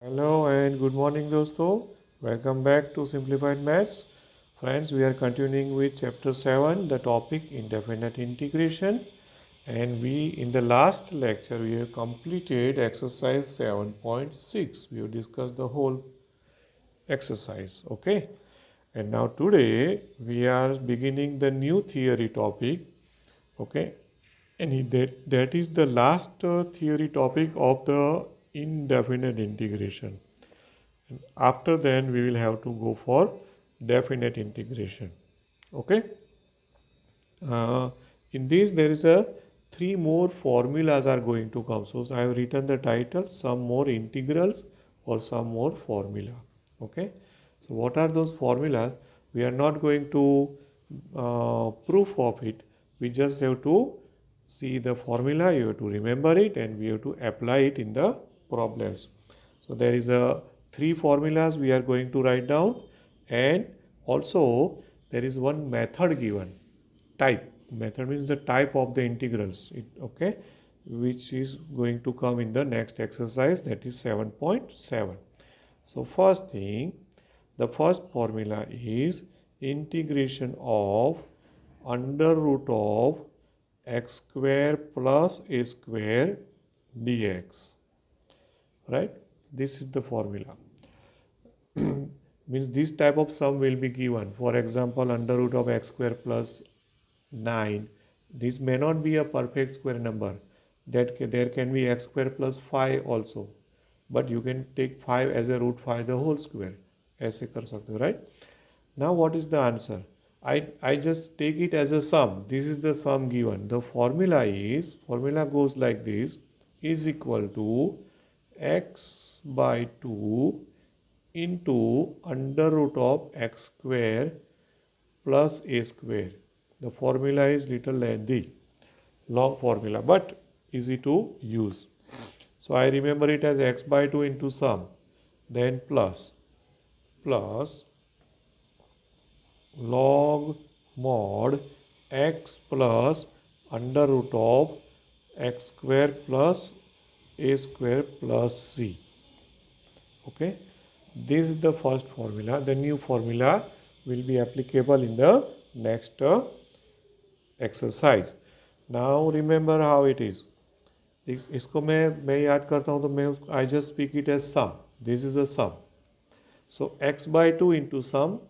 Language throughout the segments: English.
Hello and good morning दोस्तों. Welcome back to Simplified Maths. Friends, we are continuing with chapter 7, the topic indefinite integration. And in the last lecture, we have completed exercise 7.6. We have discussed the whole exercise. Okay. And now today, we are beginning the new theory topic. Okay. And that is the last theory topic of the indefinite integration. After then we will have to go for definite integration. Okay. uh, in this there is a three more formulas are going to come. So I have written the title, some more integrals or some more formula. Okay. So what are those formulas? We are not going to proof of it. We just have to see the formula, you have to remember it, and we have to apply it in the problems. So there is a three formulas we are going to write down, and also there is one method given. Type method means the type of the integrals. Okay, which is going to come in the next exercise, that is 7.7. So first thing, the first formula is integration of under root of x square plus a square dx. Right, this is the formula. Means this type of sum will be given. For example, under root of x square plus 9. This may not be a perfect square number. There can be x square plus 5 also. But you can take 5 as a root 5 the whole square. ऐसे कर सकते हो, right? Now what is the answer? I just take it as a sum. This is the sum given. The formula goes like this, is equal to x by 2 into under root of x square plus a square. The formula is little lengthy, long formula, but easy to use. So I remember it as x by 2 into sum, then plus log mod x plus under root of x square plus a square plus c. Okay, this is the first formula. The new formula will be applicable in the next exercise. Now remember how it is. इसको मैं याद करता हूँ तो मैं I just speak it as sum. This is a sum. So x by 2 into sum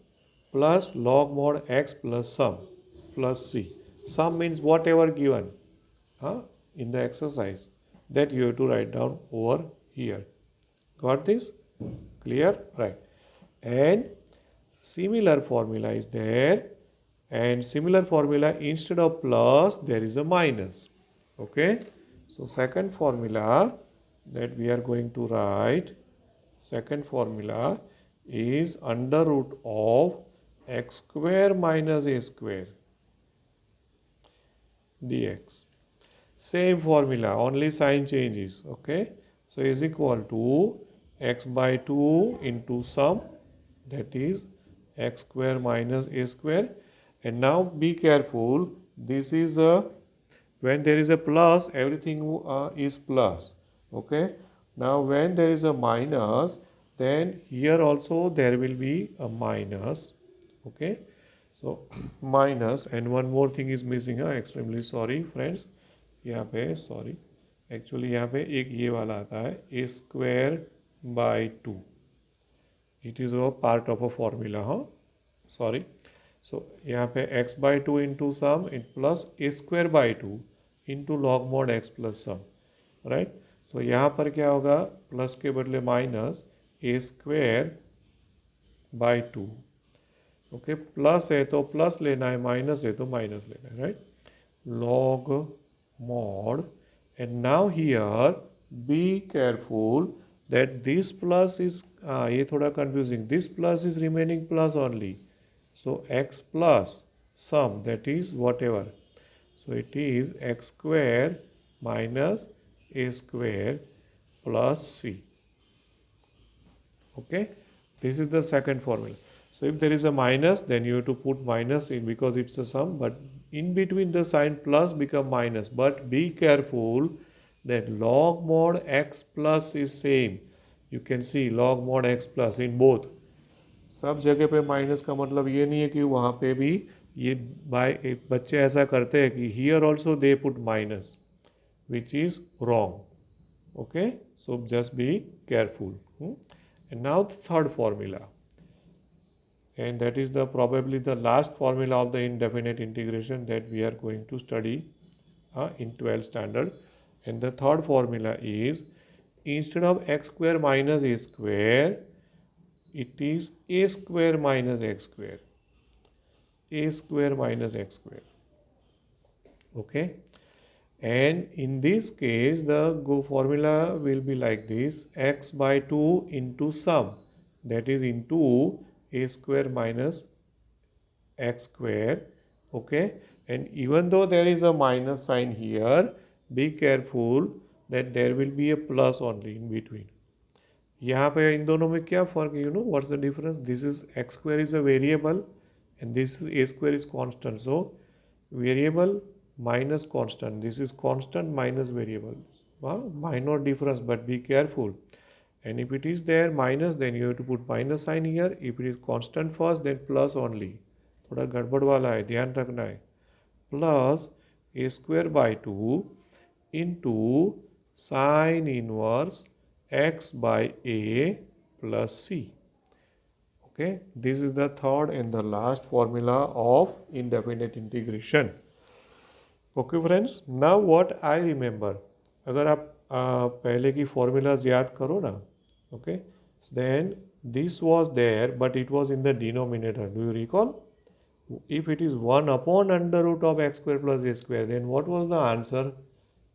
plus log mod x plus sum plus c. Sum means whatever given in the exercise, that you have to write down over here. Got this? Clear? Right. And similar formula is there, and similar formula, instead of plus there is a minus. Okay. So second formula that we are going to write, second formula is under root of x square minus a square dx. Same formula, only sign changes. Okay. So is equal to x by 2 into sum, that is x square minus a square. And now be careful, this is a, when there is a plus, everything is plus. Okay. Now when there is a minus, then here also there will be a minus. Okay. So minus, and one more thing is missing. Extremely sorry friends, यहाँ पे sorry, actually यहाँ पे एक ये वाला आता है A square by 2. It is a part of a formula. हाँ, सॉरी. सो यहाँ पे x by 2 into some in plus A square by 2 into log mod x plus some. Right. तो यहाँ पर क्या होगा, प्लस के बदले minus A square by 2. Okay, plus है तो प्लस लेना है, माइनस है तो माइनस लेना है. Right. log mod, and now here be careful that this plus is ये थोड़ा confusing, this plus is remaining plus only. So x plus sum, that is whatever, so it is x square minus a square plus c. Okay, this is the second formula. So if there is a minus, then you have to put minus in because it's a sum, but in between the sign plus become minus. But be careful that log mod x plus is same. You can see log mod x plus in both. सब जगह पे minus का मतलब ये नहीं है कि वहाँ पे भी ये बच्चे ऐसा करते हैं कि here also they put minus, which is wrong. Okay, so just be careful. And now the third formula, and that is the probably the last formula of the indefinite integration that we are going to study in 12th standard. And the third formula is, instead of x square minus a square, it is a square minus x square. A square minus x square. Okay. And in this case, the formula will be like this: x by 2 into sum, that is into a square minus x square. Okay. And even though there is a minus sign here, be careful that there will be a plus only in between. यहाँ पे इन दोनों में क्या फर्क है? What's the difference? This is x square is a variable and this is a square is constant. So variable minus constant, this is constant minus variable. Minor difference, but be careful. And if it is there minus, then you have to put minus sign here. If it is constant first, then plus only. थोड़ा गड़बड़ वाला है, ध्यान रखना है. Plus a square by 2 into sine inverse x by a plus c. Okay, this is the third and the last formula of indefinite integration. Okay friends, now what I remember, अगर आप पहले की formulas याद करो ना, okay, then this was there but it was in the denominator. Do you recall? If it is 1 upon under root of x square plus a square, then what was the answer?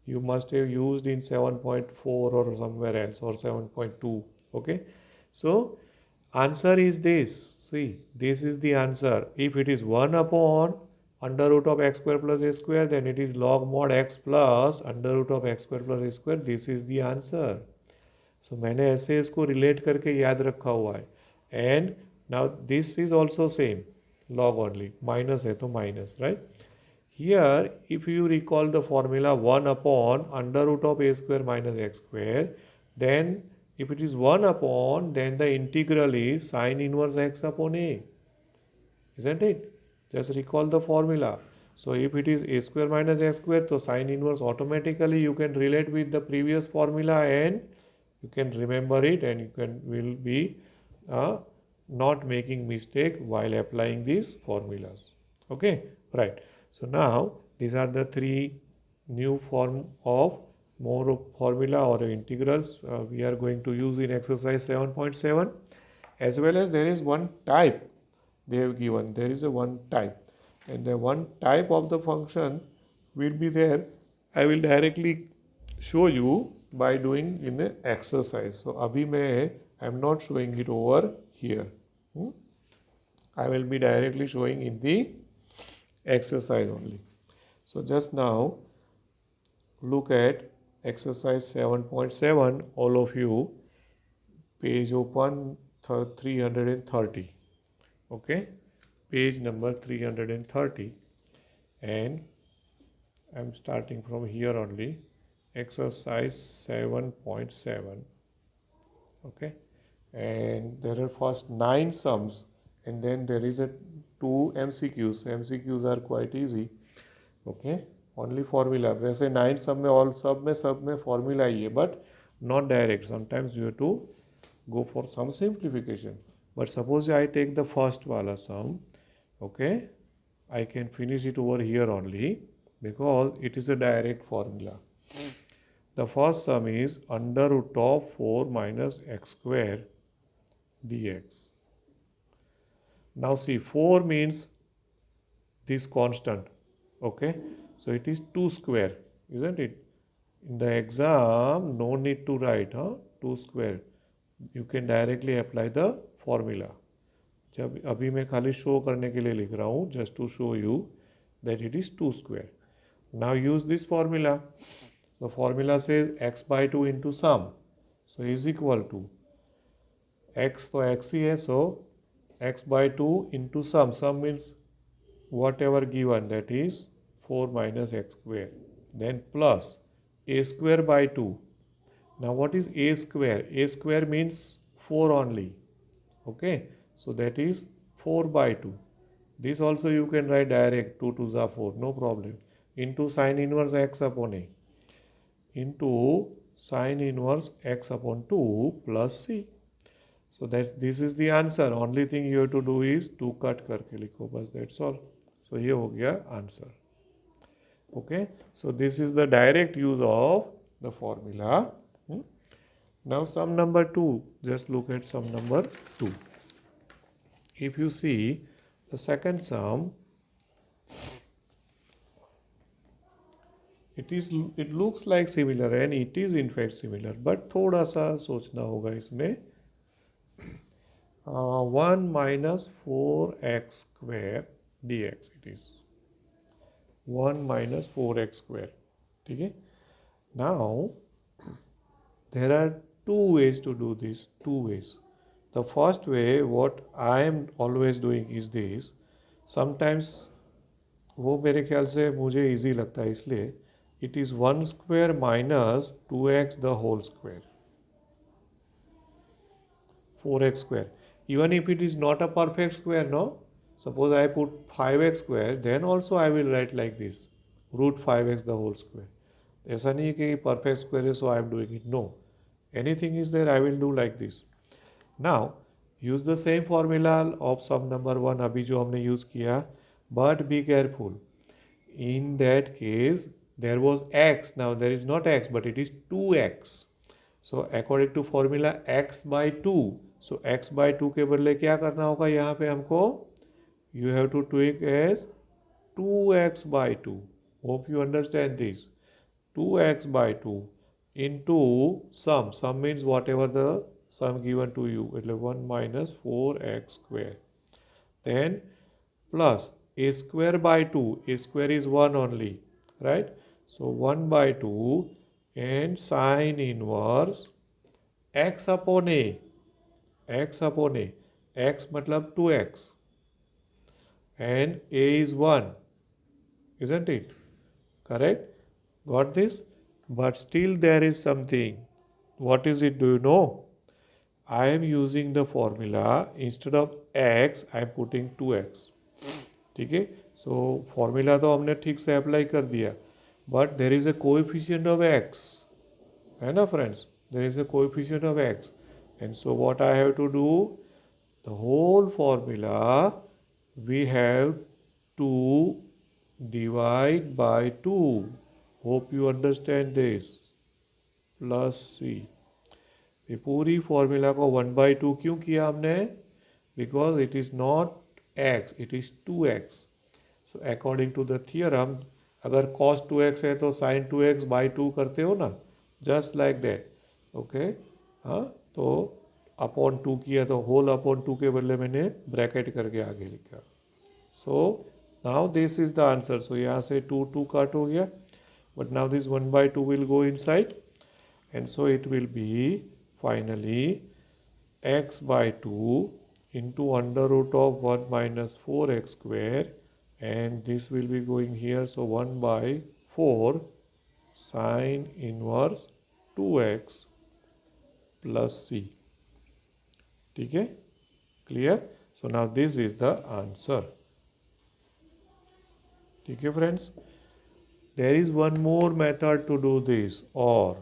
You must have used in 7.4 or somewhere else, or 7.2. Okay, so answer is this. See, this is the answer. If it is 1 upon under root of x square plus a square, then it is log mod x plus under root of x square plus a square. This is the answer. So मैंने ऐसे इसको relate करके याद रखा हुआ है. And now this is also same, log only, minus है तो minus, right? Here, if you recall the formula 1 upon under root of a square minus x square, then if it is 1 upon, then the integral is sine inverse x upon a. Isn't it? Just recall the formula. So if it is a square minus x square, so sine inverse automatically you can relate with the previous formula and you can remember it, and you will be not making mistake while applying these formulas. Okay, right. So now these are the three new form of more formula or integrals we are going to use in exercise 7.7, as well as there is one type they have given. There is a one type, and the one type of the function will be there. I will directly show you by doing in the exercise. So abhi I am not showing it over here. I will be directly showing in the exercise only. So just now look at exercise 7.7, all of you, page open 330. Okay, page number 330, and I am starting from here only. Exercise 7.7. Okay, and there are first 9 sums, and then there is a 2 MCQs. MCQs are quite easy. Okay, only formula. वैसे 9 sum में all सब में formula ही है, but not direct. Sometimes you have to go for some simplification. But suppose I take the first wala sum, okay, I can finish it over here only because it is a direct formula. The first sum is under root of 4 minus x square dx. Now see, 4 means this constant, okay, so it is 2 square, isn't it? In the exam, no need to write 2 square. You can directly apply the formula. जब अभी मैं खाली show करने के लिए लिख रहा हूँ, just to show you that it is 2 square. Now use this formula. The formula says x by 2 into sum, so is equal to x, तो x ही है, so x by 2 into sum. Sum means whatever given, that is 4 minus x square, then plus a square by 2. Now what is a square? A square means 4 only. Okay, so that is 4 by 2. This also you can write direct, 2 2s are 4, no problem. Into sine inverse x upon a. Into sine inverse x upon 2 plus c. So this is the answer. Only thing you have to do is 2 cut करके लिखो बस, that's all. So ये हो गया answer. Okay, so this is the direct use of the formula. Now sum number 2, just look at sum number 2. If you see the second sum, it looks like similar and it is in fact similar, but थोड़ा सा सोचना होगा इसमें. 1 minus 4x square dx it is. 1 minus 4x square. ठीक है. Now there are two ways to do this. Two ways. The first way, what I am always doing is this. Sometimes वो मेरे ख्याल से मुझे इजी लगता है इसलिए it is 1 square minus 2x the whole square. 4x square. Even if it is not a perfect square, no? Suppose I put 5x square, then also I will write like this. Root 5x the whole square. ऐसा नहीं है कि perfect square है so I am doing it. No. Anything is there, I will do like this. Now, use the same formula of sum number 1 अभी जो हमने use किया, but be careful. In that case, there was x. Now there is not x, but it is 2x. So according to formula x by 2. So x by 2 के बदले क्या करना होगा यहाँ पे हमको? You have to take as 2x by 2. Hope you understand this. 2x by 2 into sum. Sum means whatever the sum given to you. 1 minus 4x square. Then plus a square by 2. A square is 1 only. Right? So 1 by 2 and sine inverse x upon a. X upon a. X matlab 2x. And a is 1. Isn't it? Correct? Got this? But still there is something. What is it? Do you know? I am using the formula. Instead of x, I am putting 2x. ठीक है. So formula तो हमने ठीक से apply कर दिया. But there is a coefficient of x. है ना friends? There is a coefficient of x. And so what I have to do? The whole formula we have to divide by 2. Hope you understand this. Plus c. ये पूरी formula को 1 by 2 क्यों किया हमने? Because it is not x, it is 2x. So according to the theorem, अगर cos 2x है तो sin 2x by 2 करते हो ना, just like that. Okay? हाँ, तो अपॉन 2 किया तो होल अपॉन 2 के बदले मैंने ब्रैकेट करके आगे लिखा. So now this is the answer. So यहाँ से 2 2 कट हो गया. But now this 1 by 2 will go inside. And so it will be finally x by 2 into under root of 1 minus 4x square. And this will be going here. So 1 by 4 sine inverse 2x plus c. ठीक है? Clear? So now this is the answer. ठीक है friends? There is one more method to do this, or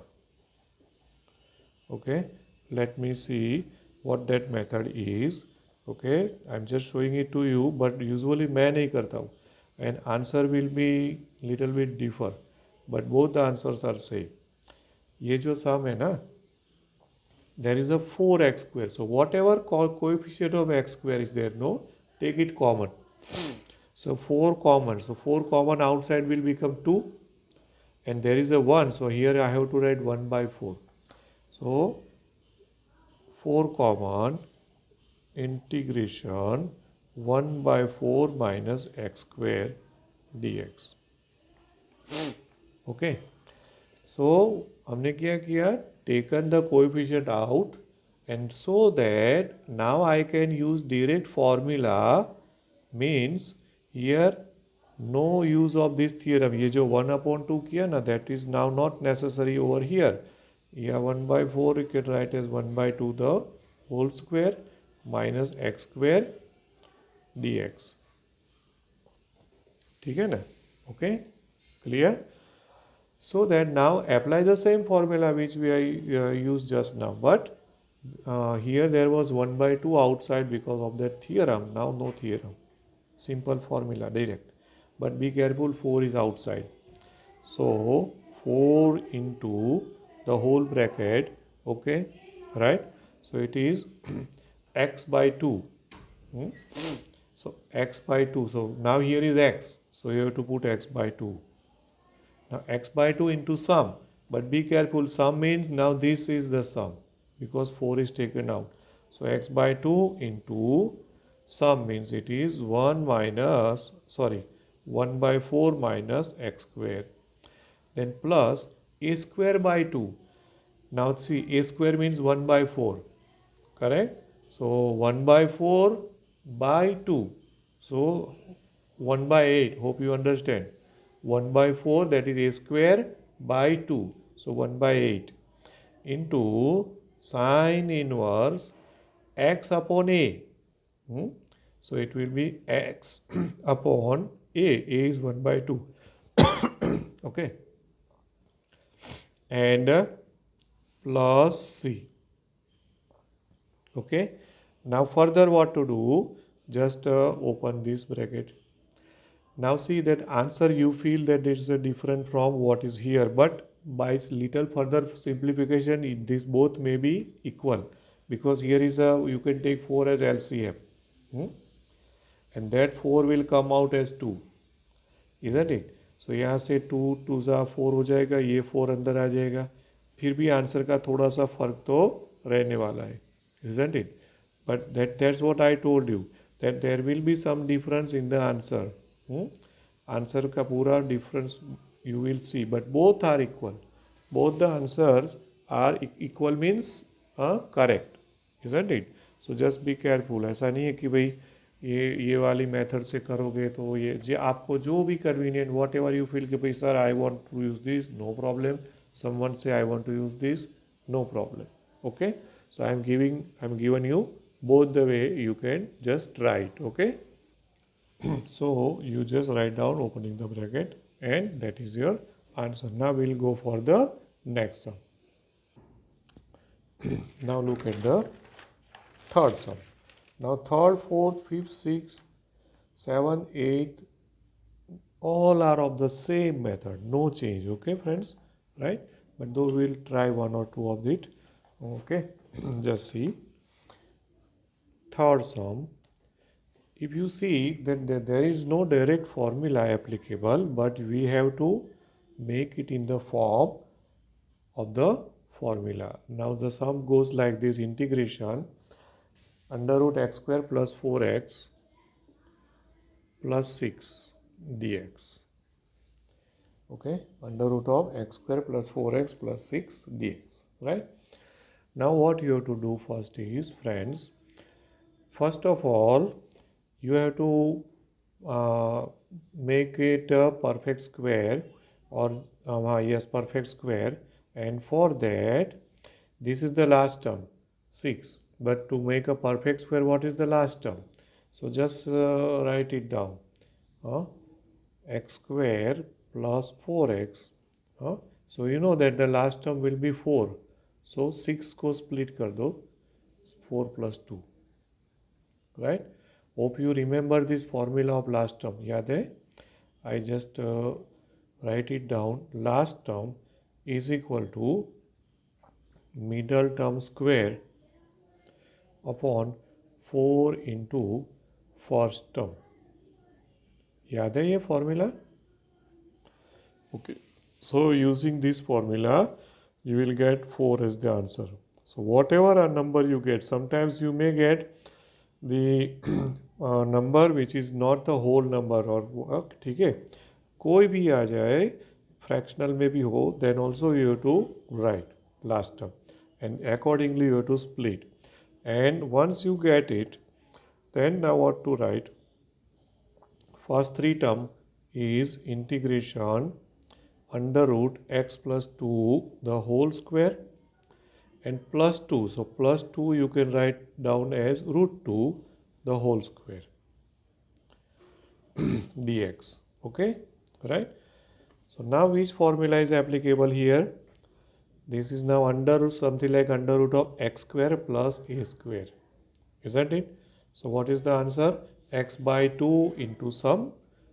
okay, let me see what that method is. Okay, I'm just showing it to you, but usually मैं नहीं करता हूँ, and answer will be little bit differ, but both the answers are same. ये जो sum है ना, there is a 4x square. So whatever coefficient of x square is there, no, take it common. So 4 common. So 4 common outside will become 2. And there is a 1. So here I have to write 1 by 4. So 4 common integration 1 by 4 minus x square dx. Okay. So हमने क्या किया? Taken the coefficient out, and so that now I can use direct formula, means here no use of this theorem. ये जो 1 upon 2 किया ना, that is now not necessary over here. Yeah, 1 by 4 you can write as 1 by 2 the whole square minus x square dx. ठीक है ना? Okay, clear? So that now apply the same formula which we used just now, but here there was 1 by 2 outside because of that theorem. Now no theorem, simple formula direct, but be careful, 4 is outside. So 4 into the whole bracket, okay, right? So it is x by 2. Hmm? So x by 2. So now here is x. So you have to put x by 2. Now x by 2 into sum. But be careful, sum means now this is the sum because 4 is taken out. So x by 2 into sum means it is 1 minus, sorry, 1 by 4 minus x square. Then plus a square by 2. Now see, a square means 1 by 4. Correct? So 1 by 4 by 2. So 1 by 8. Hope you understand. 1 by 4, that is a square by 2. So 1 by 8 into sine inverse x upon a. Hmm? So it will be x upon a. A is 1 by 2. Okay. And plus c. Okay. Now further what to do? Just open this bracket. Now see that answer you feel that it is different from what is here, but by little further simplification this both may be equal, because here is a, you can take 4 as LCM. Hmm? And that 4 will come out as 2, isn't it? So यहाँ से 2 2 सा 4 हो जाएगा, ये 4 अंदर आ जाएगा, फिर भी आंसर का थोड़ा सा फर्क तो रहने वाला है, isn't it? But that's what I told you, that there will be some difference in the answer. Answer का पूरा difference you will see, but both are equal. Both the answers are equal means correct, isn't it? So just be careful. ऐसा नहीं है कि भाई ये वाली method से करोगे तो ये जो आपको जो भी convenient, whatever you feel कि भाई sir I want to use this, no problem. Someone से I want to use this, no problem. Okay, so I'm given you both the way you can just write. Okay. So you just write down opening the bracket and that is your answer. Now we'll go for the next sum. Now look at the third sum. Now third, fourth, fifth, sixth, seventh, eighth, all are of the same method, no change. Okay friends, right? But though we'll try one or two of it. Okay. Just see third sum. If you see that there is no direct formula applicable, but we have to make it in the form of the formula. Now the sum goes like this: integration under root x square plus 4x plus 6 dx. Okay, under root of x square plus 4x plus 6 dx, right? Now what you have to do first is, friends, first of all you have to make it a perfect square, or yes, perfect square. And for that, this is the last term 6, but to make a perfect square, what is the last term? So just write it down. X square plus 4x. So you know that the last term will be 4, so 6 को split कर दो, 4 plus 2, right? Hope you remember this formula of last term. याद है? I just write it down. Last term is equal to middle term square upon 4 into first term. याद है ये formula? Okay. So using this formula, you will get 4 as the answer. So whatever a number you get, sometimes you may get the number which is not the whole number, or ठीक है, कोई भी आ जाए, fractional में भी हो, then also you have to write last term and accordingly you have to split. And once you get it, then now what to write? First three term is integration under root x plus 2 the whole square and plus 2. So plus 2 you can write down as root 2 the whole square dx. Okay, right? So now which formula is applicable here? This is now under something like under root of x square plus a square, isn't it? So what is the answer? X by 2 into sum.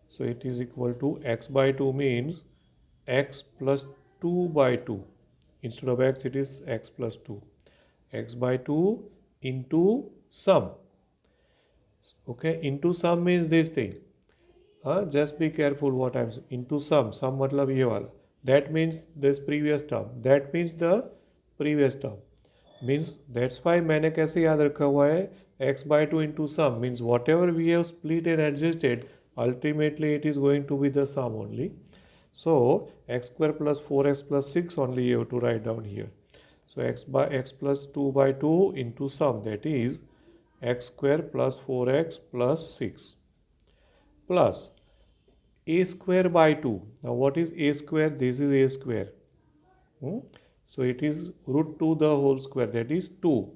So it is equal to x by 2 means x plus 2 by 2. Instead of x it is x plus 2. X by 2 into sum. Okay, into sum means this thing. Just be careful what I'm saying. Into sum. Sum मतलब ये वाला. That means this previous term. That means the previous term. Means that's why मैंने कैसे याद रखा हुआ है x by 2 into sum means whatever we have split and adjusted ultimately it is going to be the sum only. So x square plus 4x plus 6 only you have to write down here. So x plus 2 by 2 into sum, that is x square plus 4x plus 6 plus a square by 2. Now what is a square? This is a square. So it is root 2 the whole square, that is 2.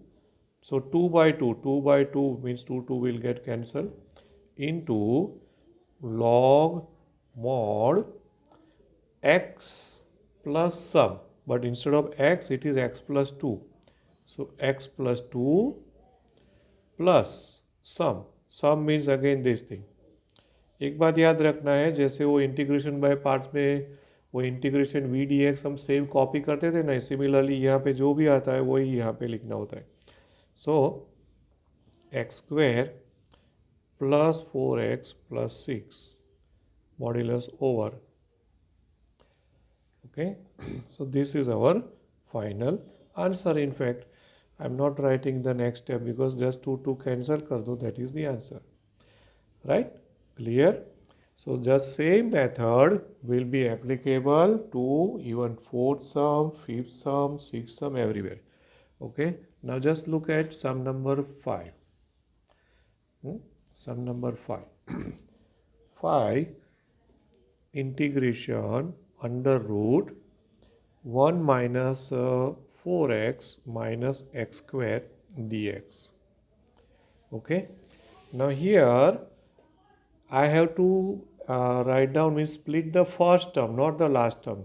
So 2 by 2, 2 by 2 means 2 will get cancelled into log mod x plus sum. But instead of x it is x plus 2. So x plus 2 plus sum. Sum means again this thing. एक बात याद रखना है, जैसे वो integration by parts में वो integration we D x हम सेम कॉपी करते थे ना, सिमिलरली यहाँ पे जो भी आता है वही यहाँ पे लिखना होता है. So x square plus 4x plus 6 modulus over. Okay, so this is our final answer. In fact, I am not writing the next step because just to cancel kar do, that is the answer. Right? Clear? So just same method will be applicable to even fourth sum, fifth sum, sixth sum, everywhere. Okay, now just look at sum number 5. Sum number 5. 5 integration under root 1 minus 4x minus x square dx. Okay, now here I have to write down, means split the first term, not the last term.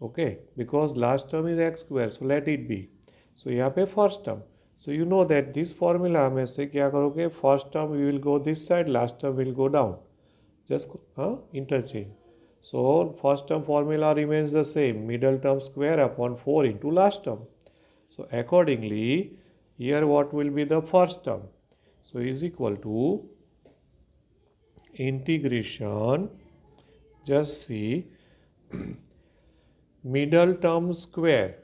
Okay, because last term is x square, so let it be. So यहाँ पे first term. So you know that this formula में से क्या करोगे, first term we will go this side, last term will go down. Just interchange. So first term formula remains the same, middle term square upon 4 into last term. So accordingly here what will be the first term? So is equal to integration, just see middle term square.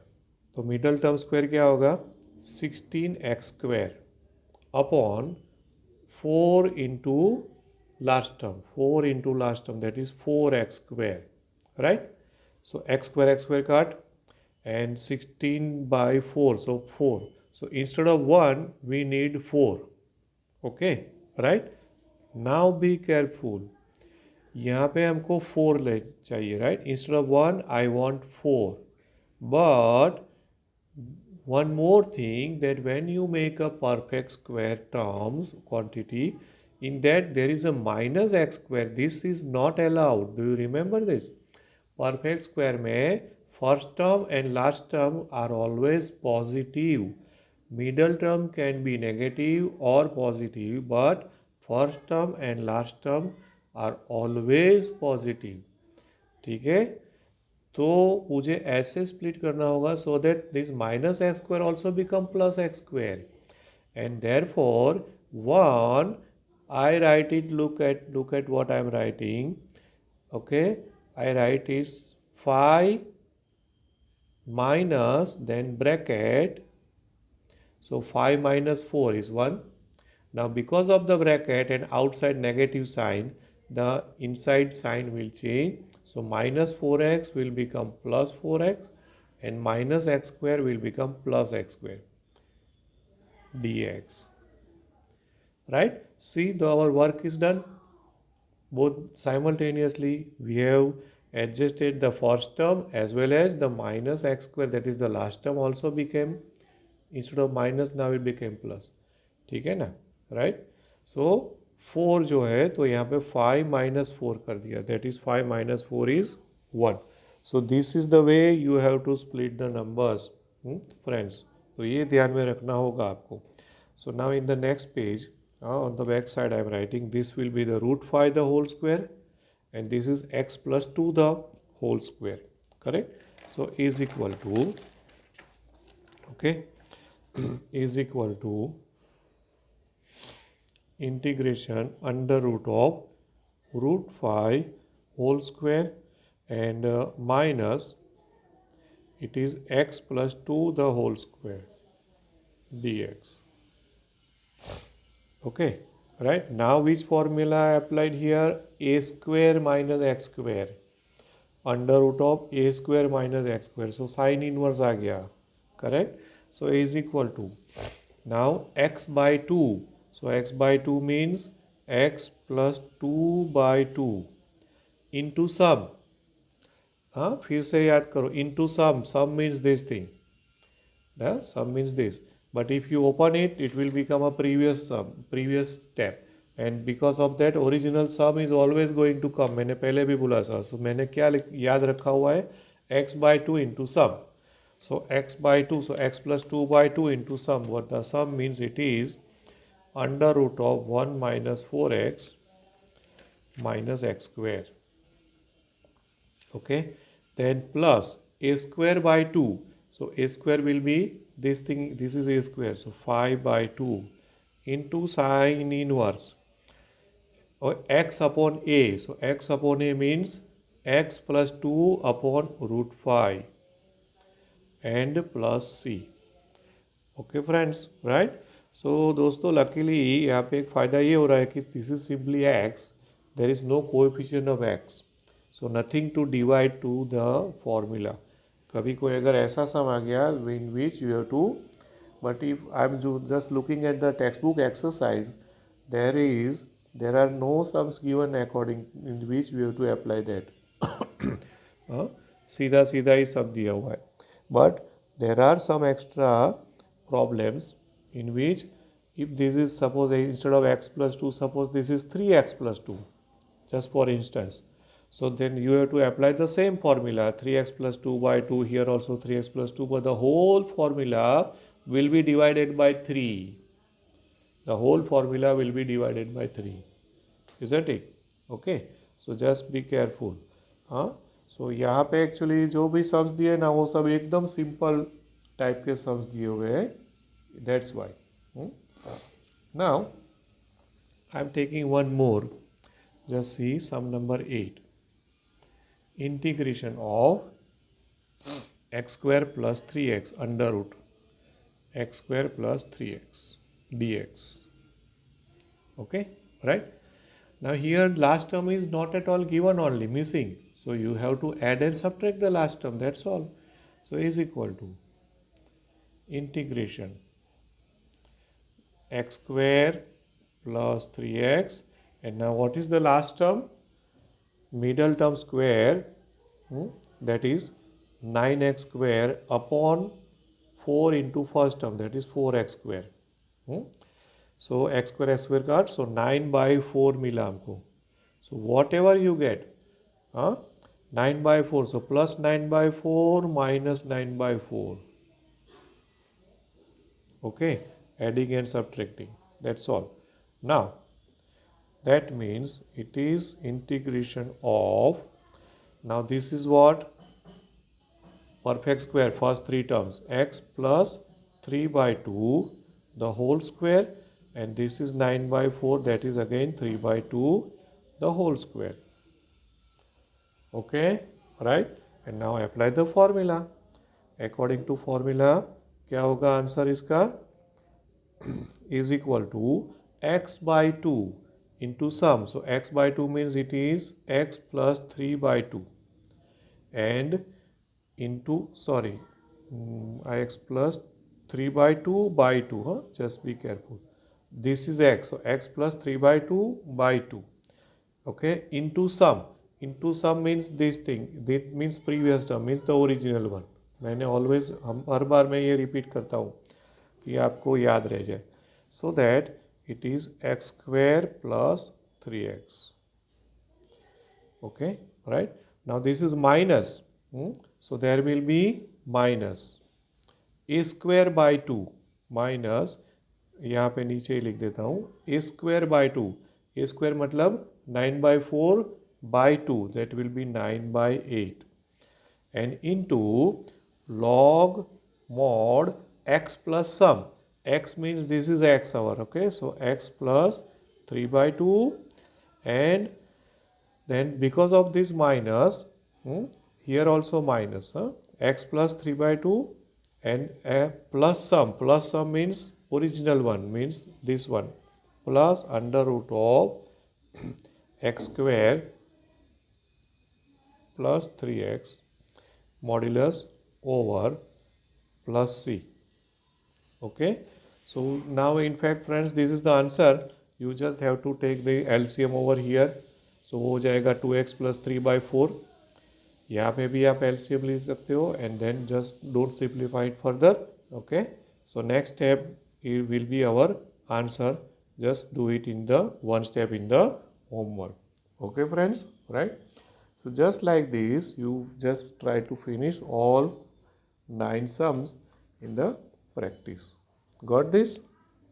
तो middle term square क्या होगा, 16x square upon 4 into last term, 4 into last term, that is 4x square, right? So x square cut and 16 by 4, so 4. So instead of 1 we need 4. Okay, right? Now be careful, यहाँ पे हमको 4 ले चाहिए, right? Instead of 1 I want 4. But one more thing, that when you make a perfect square terms quantity, in that there is a minus x square. This is not allowed. Do you remember this? Perfect square में first term and last term are always positive. Middle term can be negative or positive, but first term and last term are always positive. ठीक है, तो मुझे ऐसे split करना होगा so that this minus x square also become plus x square, and therefore 1 I write it, look at what I am writing. Okay, I write is 5 minus then bracket, so 5 minus 4 is 1. Now because of the bracket and outside negative sign, the inside sign will change. So minus 4x will become plus 4x and minus x square will become plus x square dx. Right? See, our work is done. Both simultaneously we have adjusted the first term as well as the minus x square, that is the last term, also became instead of minus now it became plus, ठीक है ना, right. सो 4 जो है तो यहाँ पे 5 minus 4 कर दिया, that is 5 minus 4 is 1। So this is the way you have to split the numbers friends, तो ये ध्यान में रखना होगा आपको। So now in the next page on the back side I am writing this will be the root 5 the whole square and this is x plus 2 the whole square, correct. So is equal to, okay, is equal to integration under root of root 5 whole square and minus it is x plus 2 the whole square dx. Okay, right. Now which formula I applied here? A square minus x square under root of a square minus x square. So sin inverse आ गया, correct. So a is equal to now x by 2. So x by 2 means x plus 2 by 2 into sum. हाँ, फिर से याद करो, into sum. Sum means this thing. The sum means this. But if you open it, it will become a previous sum, previous step. And because of that, original sum is always going to come. मैंने पहले भी बोला था. So मैंने क्या याद रखा हुआ है? X by 2 into sum. So x by 2, so x plus 2 by 2 into sum. What the sum means? It is under root of 1 minus 4x minus x square. Okay. Then plus a square by 2. So a square will be this thing, this is a square, so 5 by 2 into sine inverse or x upon a. So x upon a means x plus 2 upon root 5 and plus c. Okay friends, right. So दोस्तों luckily यहाँ पे एक फ़ायदा ये हो रहा है कि this is simply x, there is no coefficient of x, so nothing to divide to the formula. कभी कोई अगर ऐसा सम आ गया in which you have to, but if I am just looking at the textbook exercise, there are no sums given according in which we have to apply that. सीधा सीधा ही सब दिया हुआ है, but there are some extra problems in which if this is suppose instead of x plus 2, suppose this is 3x plus 2, just for instance. So then you have to apply the same formula, 3x plus 2 by 2, here also 3x plus 2, but the whole formula will be divided by 3. The whole formula will be divided by 3. Isn't it? Okay. So just be careful. हाँ, so यहाँ पे actually जो भी sums दिए ना वो सब एकदम सिंपल टाइप के सम्स दिए हुए हैं, that's why. Now I am taking one more. Just see sum number 8. Integration of x square plus 3x under root x square plus 3x dx. Okay, right. Now here last term is not at all given, only missing, so you have to add and subtract the last term, that's all. So is equal to integration x square plus 3x, and now what is the last term? Middle term square, that is 9x square upon 4 into first term, that is 4x square. So x square cut, so 9 by 4 मिला हमको. So whatever you get, 9 by 4, so plus 9 by 4 minus 9 by 4. Okay, adding and subtracting, that's all. Now that means it is integration of, now this is what? Perfect square, first three terms, x plus 3 by 2 the whole square, and this is 9 by 4, that is again 3 by 2 the whole square. Okay, right. And now apply the formula. According to formula क्या होगा answer इसका? is equal to x by 2 into sum. So x by 2 means it is x plus 3 by 2 and into, sorry, x plus 3 by 2 by 2, just be careful. This is x, so x plus 3 by 2 by 2. Okay, into sum. Into sum means this thing, that means previous term, means the original one. मैंने always, हम हर बार मैं ये repeat करता हूँ. कि आपको याद रह जाए. So that it is x square plus 3x. Okay, right? Now this is minus. So there will be minus a square by 2 minus, यहाँ पे नीचे ही लिख देता हूँ, a square by 2. a square मतलब 9 by 4 by 2, that will be 9 by 8. And into log mod x plus sum. X means this is x hour, okay? So x plus 3 by 2, and then because of this minus, here also minus, x plus 3 by 2 and a plus sum. Plus sum means original one, means this one, plus under root of x square plus 3x modulus over plus c. Okay, so now in fact friends, this is the answer. You just have to take the LCM over here. So हो जाएगा 2x plus 3 by 4. यहाँ पे भी आप LCM ले सकते हो, and then just don't simplify it further. Okay, so next step it will be our answer. Just do it in the one step in the homework. Okay friends, right? So just like this, you just try to finish all 9 sums in the practice. Got this?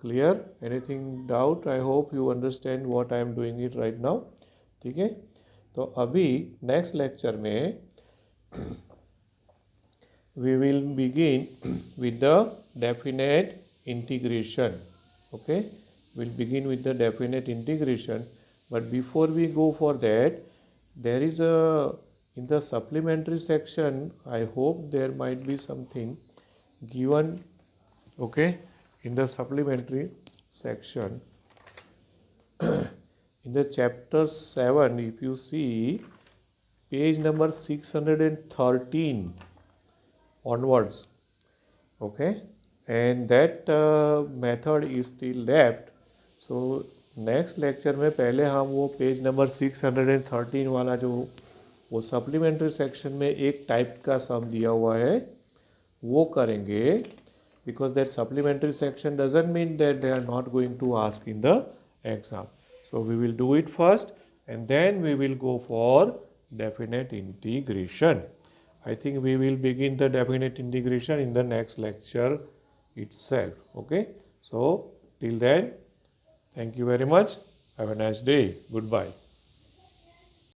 Clear? Anything doubt? I hope you understand what I am doing it right now. ठीक है, तो अभी next lecture में we will begin with the definite integration. Okay, we'll begin with the definite integration, but before we go for that, there is a, in the supplementary section, I hope there might be something given. Okay, in the supplementary section in the chapter 7, if you see page number 613 onwards, okay, and that method is still left. So next lecture में पहले हम वो page number 613 वाला जो वो supplementary section में एक type का सम दिया हुआ है वो करेंगे, because that supplementary section doesn't mean that they are not going to ask in the exam. So we will do it first and then we will go for definite integration. I think we will begin the definite integration in the next lecture itself. Okay, so till then, thank you very much. Have a nice day. Goodbye.